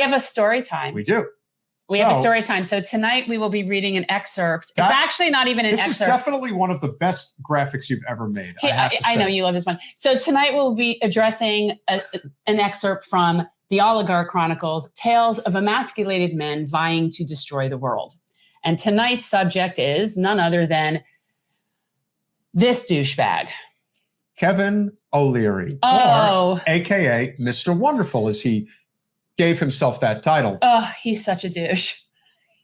have a story time. We do. We have a story time. So tonight we will be reading an excerpt. It's actually not even an excerpt. This is definitely one of the best graphics you've ever made. I know you love this one. So tonight we'll be addressing an excerpt from The Oligarch Chronicles, Tales of Emasculated Men Vying to Destroy the World. And tonight's subject is none other than this douchebag. Kevin O'Leary, or AKA Mr. Wonderful, as he gave himself that title. Oh, he's such a douche.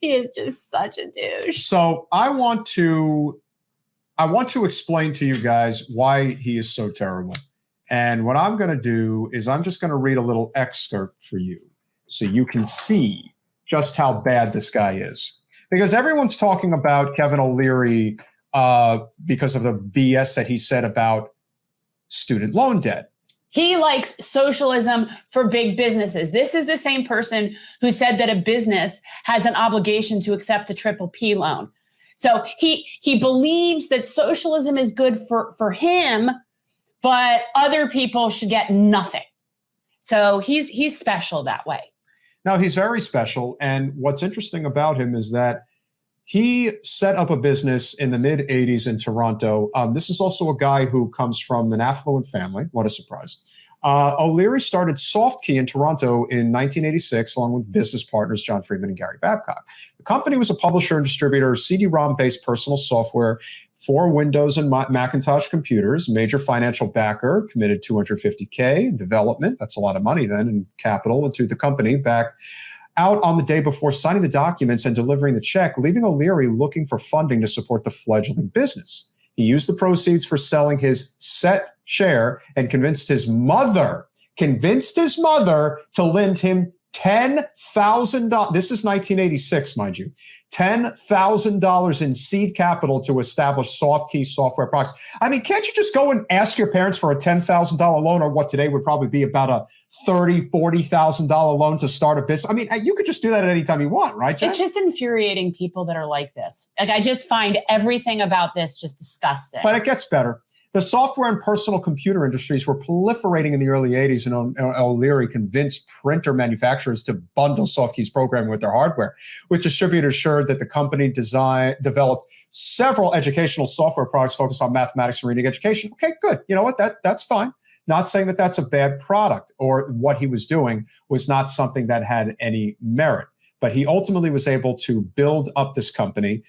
He is just such a douche. So I want to explain to you guys why he is so terrible. And what I'm going to do is I'm just going to read a little excerpt for you so you can see just how bad this guy is. Because everyone's talking about Kevin O'Leary because of the BS that he said about student loan debt. He likes socialism for big businesses. This is the same person who said that a business has an obligation to accept the PPP loan. So he believes that socialism is good for him, but other people should get nothing. So he's special that way. Now, he's very special. And what's interesting about him is that he set up a business in the mid-'80s in Toronto. This is also a guy who comes from an affluent family. What a surprise. O'Leary started SoftKey in Toronto in 1986, along with business partners John Friedman and Gary Babcock. The company was a publisher and distributor of CD-ROM-based personal software for Windows and Macintosh computers. Major financial backer, committed $250K in development. That's a lot of money then in capital into the company back out on the day before signing the documents and delivering the check, leaving O'Leary looking for funding to support the fledgling business. He used the proceeds for selling his set share and convinced his mother to lend him $10,000. This is 1986, mind you. $10,000 in seed capital to establish SoftKey software products. I mean, can't you just go and ask your parents for a $10,000 loan, or what today would probably be about a $30,000, $40,000 loan to start a business? I mean, you could just do that at any time you want, right, Jen? It's just infuriating people that are like this. Like, I just find everything about this just disgusting. But it gets better. The software and personal computer industries were proliferating in the early 80s, and O'Leary convinced printer manufacturers to bundle SoftKey's programming with their hardware, which distributors assured that the company developed several educational software products focused on mathematics and reading education. Okay, good. You know what? That's fine. Not saying that that's a bad product, or what he was doing was not something that had any merit. But he ultimately was able to build up this company.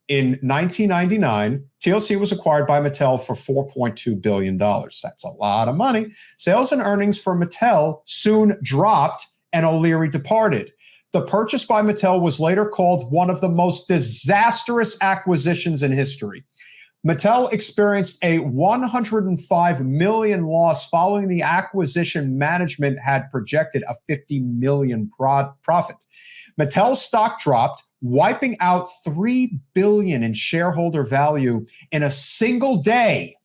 In 1999, TLC was acquired by Mattel for $4.2 billion. That's a lot of money. Sales and earnings for Mattel soon dropped, and O'Leary departed. The purchase by Mattel was later called one of the most disastrous acquisitions in history. Mattel experienced a $105 million loss following the acquisition. Management had projected a $50 million profit. Mattel's stock dropped, wiping out $3 billion in shareholder value in a single day.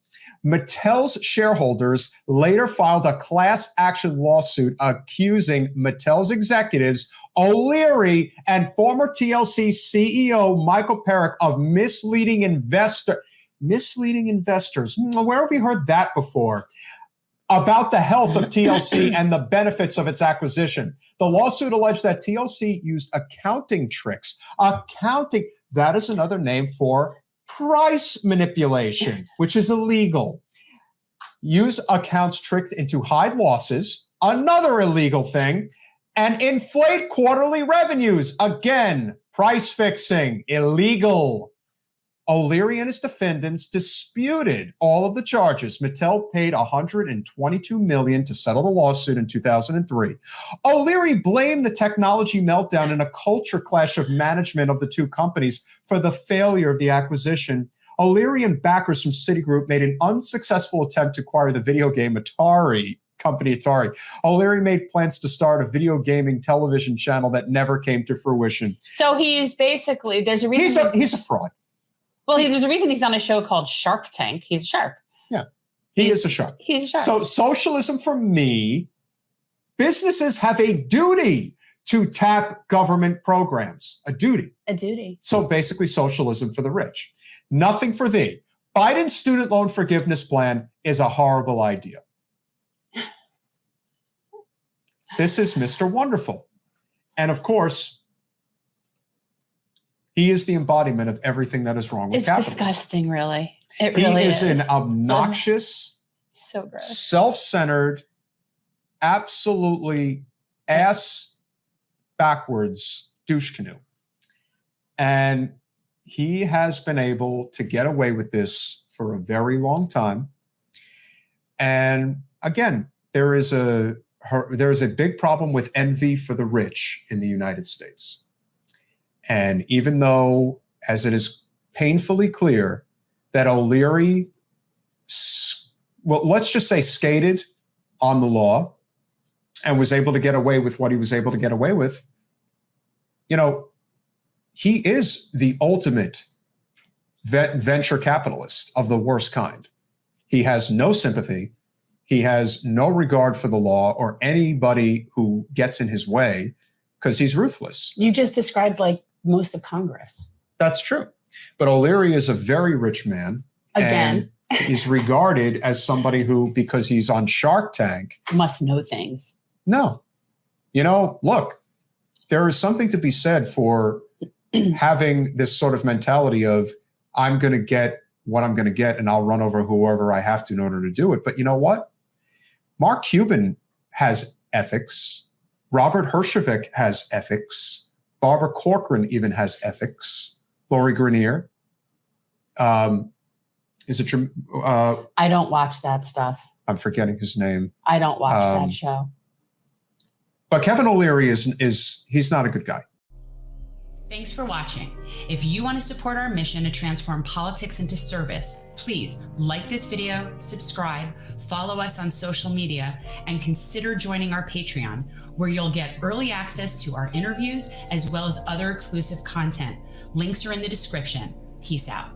Mattel's shareholders later filed a class action lawsuit accusing Mattel's executives, O'Leary, and former TLC CEO Michael Perrick of misleading investors. Where have you heard that before? About the health of TLC and the benefits of its acquisition. The lawsuit alleged that TLC used accounting tricks. Accounting, that is another name for price manipulation, which is illegal. Use accounts tricked into hide losses, another illegal thing, and inflate quarterly revenues. Again, price fixing, illegal. O'Leary and his defendants disputed all of the charges. Mattel paid $122 million to settle the lawsuit in 2003. O'Leary blamed the technology meltdown and a culture clash of management of the two companies for the failure of the acquisition. O'Leary and backers from Citigroup made an unsuccessful attempt to acquire the video game company Atari. O'Leary made plans to start a video gaming television channel that never came to fruition. So he's basically, there's a reason he's a fraud. Well, there's a reason he's on a show called Shark Tank. He's a shark. Yeah, he is a shark. He's a shark. So socialism for me, businesses have a duty to tap government programs. A duty. A duty. So basically socialism for the rich. Nothing for thee. Biden's student loan forgiveness plan is a horrible idea. This is Mr. Wonderful. And of course, he is the embodiment of everything that is wrong with capitalism. It's disgusting, really. It He really is an obnoxious, so gross, self-centered, absolutely ass backwards douche canoe. And he has been able to get away with this for a very long time. And again, there is a big problem with envy for the rich in the United States. And even though, as it is painfully clear that O'Leary, well, let's just say skated on the law and was able to get away with what he was able to get away with, you know, he is the ultimate venture capitalist of the worst kind. He has no sympathy. He has no regard for the law or anybody who gets in his way because he's ruthless. You just described like most of Congress. That's true. But O'Leary is a very rich man. Again. And he's regarded as somebody who, because he's on Shark Tank, must know things. No. You know, look, there is something to be said for having this sort of mentality of, I'm going to get what I'm going to get and I'll run over whoever I have to in order to do it. But you know what? Mark Cuban has ethics. Robert Herjavec has ethics. Barbara Corcoran even has ethics. Lori Greiner. Is it? I don't watch that stuff. I'm forgetting his name. I don't watch that show. But Kevin O'Leary he's not a good guy. Thanks for watching. If you want to support our mission to transform politics into service, please like this video, subscribe, follow us on social media, and consider joining our Patreon, where you'll get early access to our interviews as well as other exclusive content. Links are in the description. Peace out.